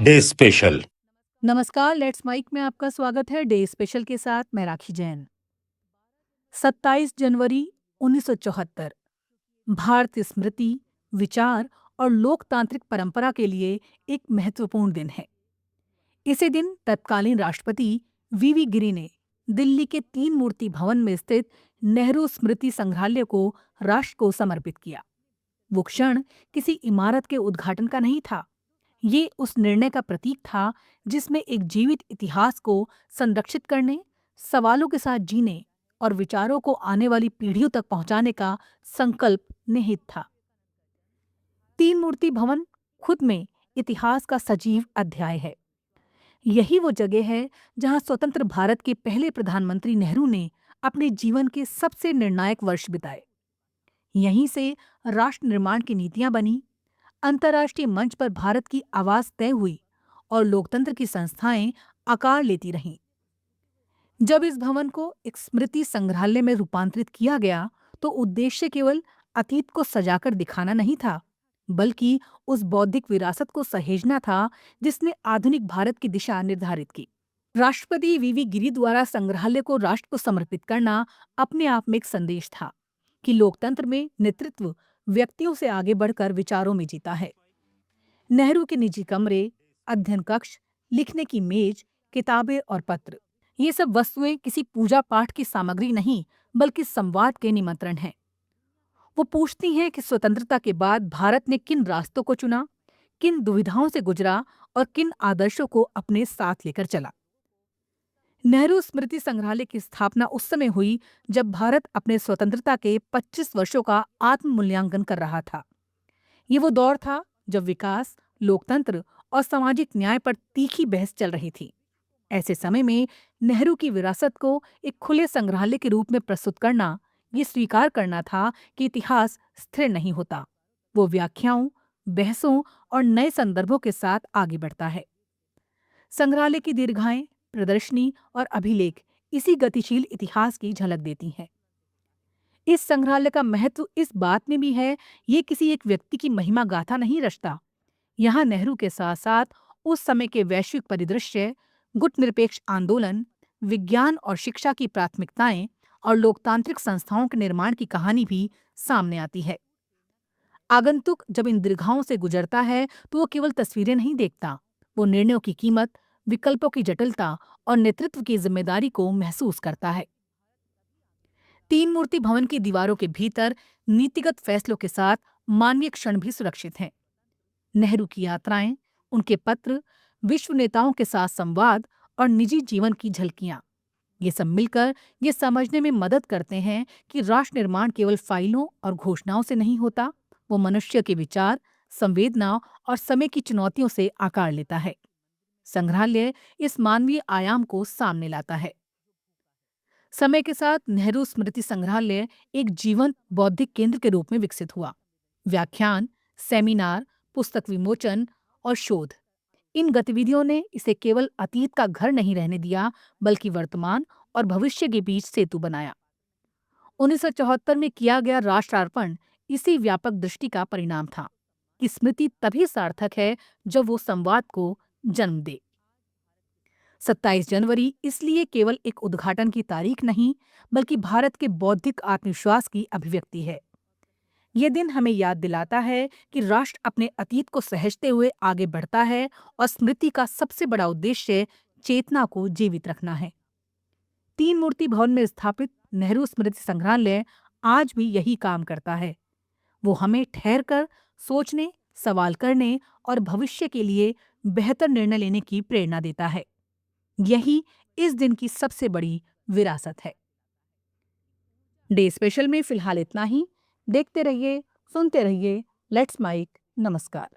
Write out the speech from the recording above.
Day special. नमस्कार, let's mic में आपका स्वागत है डे स्पेशल के साथ मैं राखी जैन। 27 जनवरी 1974 भारतीय स्मृति, विचार और लोकतांत्रिक परंपरा के लिए एक महत्वपूर्ण दिन है। इसी दिन तत्कालीन राष्ट्रपति वीवी गिरी ने दिल्ली के तीन मूर्ति भवन में स्थित नेहरू स्मृति संग्रहालय को राष्ट्र को समर्पित किया। वो क्षण किसी इमारत के उद्घाटन का नहीं था। ये उस निर्णय का प्रतीक था जिसमें एक जीवित इतिहास को संरक्षित करने, सवालों के साथ जीने और विचारों को आने वाली पीढ़ियों तक पहुंचाने का संकल्प निहित था। तीन मूर्ति भवन खुद में इतिहास का सजीव अध्याय है। यही वो जगह है जहां स्वतंत्र भारत के पहले प्रधानमंत्री नेहरू ने अपने जीवन के सबसे निर्णायक वर्ष बिताए। यहीं से राष्ट्र निर्माण की नीतियां बनी, अंतर्राष्ट्रीय मंच पर भारत की आवाज तय हुई और लोकतंत्र की संस्थाएं आकार लेती रहीं। जब इस भवन को एक स्मृति संग्रहालय में रूपांतरित किया गया, तो उद्देश्य केवल अतीत को सजाकर दिखाना नहीं था, बल्कि उस बौद्धिक विरासत को सहेजना था जिसने आधुनिक भारत की दिशा निर्धारित की। राष्ट्रपति वीवी गिरी द्वारा संग्रहालय को राष्ट्र को समर्पित करना अपने आप में एक संदेश था कि लोकतंत्र में नेतृत्व व्यक्तियों से आगे बढ़कर विचारों में जीता है। नेहरू के निजी कमरे, अध्ययन कक्ष, लिखने की मेज, किताबें और पत्र, ये सब वस्तुएं किसी पूजा पाठ की सामग्री नहीं, बल्कि संवाद के निमंत्रण हैं। वो पूछती हैं कि स्वतंत्रता के बाद भारत ने किन रास्तों को चुना, किन दुविधाओं से गुजरा और किन आदर्शों को अपने साथ लेकर चला। नेहरू स्मृति संग्रहालय की स्थापना उस समय हुई जब भारत अपने स्वतंत्रता के 25 वर्षों का आत्म मूल्यांकन कर रहा था। ये वो दौर था जब विकास, लोकतंत्र और सामाजिक न्याय पर तीखी बहस चल रही थी। ऐसे समय में नेहरू की विरासत को एक खुले संग्रहालय के रूप में प्रस्तुत करना, ये स्वीकार करना था कि इतिहास स्थिर नहीं होता। वो व्याख्याओं, बहसों और नए संदर्भों के साथ आगे बढ़ता है। संग्रहालय की दीर्घाएं, प्रदर्शनी और अभिलेख इसी गतिशील इतिहास की झलक देती हैं। इस संग्रहालय का महत्व इस बात में भी है, ये किसी एक व्यक्ति की महिमा गाथा नहीं रचता। यहाँ नेहरू के साथ साथ उस समय के वैश्विक परिदृश्य, गुटनिरपेक्ष आंदोलन, विज्ञान और शिक्षा की प्राथमिकताएं और लोकतांत्रिक संस्थाओं के निर्माण की कहानी भी सामने आती है। आगंतुक जब इन दीर्घाओं से गुजरता है तो वो केवल तस्वीरें नहीं देखता, वो निर्णयों की कीमत, विकल्पों की जटिलता और नेतृत्व की जिम्मेदारी को महसूस करता है। तीन मूर्ति भवन की दीवारों के भीतर नीतिगत फैसलों के साथ मानवीय क्षण भी सुरक्षित हैं। नेहरू की यात्राएं, उनके पत्र, विश्व नेताओं के साथ संवाद और निजी जीवन की झलकियां, ये सब मिलकर ये समझने में मदद करते हैं कि राष्ट्र निर्माण केवल फाइलों और घोषणाओं से नहीं होता, वो मनुष्य के विचार, संवेदना और समय की चुनौतियों से आकार लेता है। संग्रहालय इस मानवीय आयाम को सामने लाता है। समय के साथ नेहरू स्मृति संग्रहालय एक जीवंत बौद्धिक केंद्र के रूप में विकसित हुआ। व्याख्यान, सेमिनार, पुस्तक विमोचन और शोध, इन गतिविधियों ने इसे केवल अतीत का घर नहीं रहने दिया, बल्कि वर्तमान और भविष्य के बीच सेतु बनाया। 1974 में किया गया राष्ट्रार्पण इसी व्यापक दृष्टि का परिणाम था कि स्मृति तभी सार्थक है जब वो संवाद को जन्म दे। 27 जनवरी इसलिए केवल एक उद्घाटन की तारीख नहीं, बल्कि भारत के बौद्धिक आत्मविश्वास की अभिव्यक्ति है। ये दिन हमें याद दिलाता है कि राष्ट्र अपने अतीत को सहेजते हुए आगे बढ़ता है और स्मृति का सबसे बड़ा उद्देश्य चेतना को जीवित रखना है। तीन मूर्ति भवन में स्थापित नेहरू स्मृति संग्रहालय आज भी यही काम करता है। वो हमें ठहर कर सोचने, सवाल करने और भविष्य के लिए बेहतर निर्णय लेने की प्रेरणा देता है। यही इस दिन की सबसे बड़ी विरासत है। डे स्पेशल में फिलहाल इतना ही। देखते रहिए, सुनते रहिए लेट्स माइक। नमस्कार।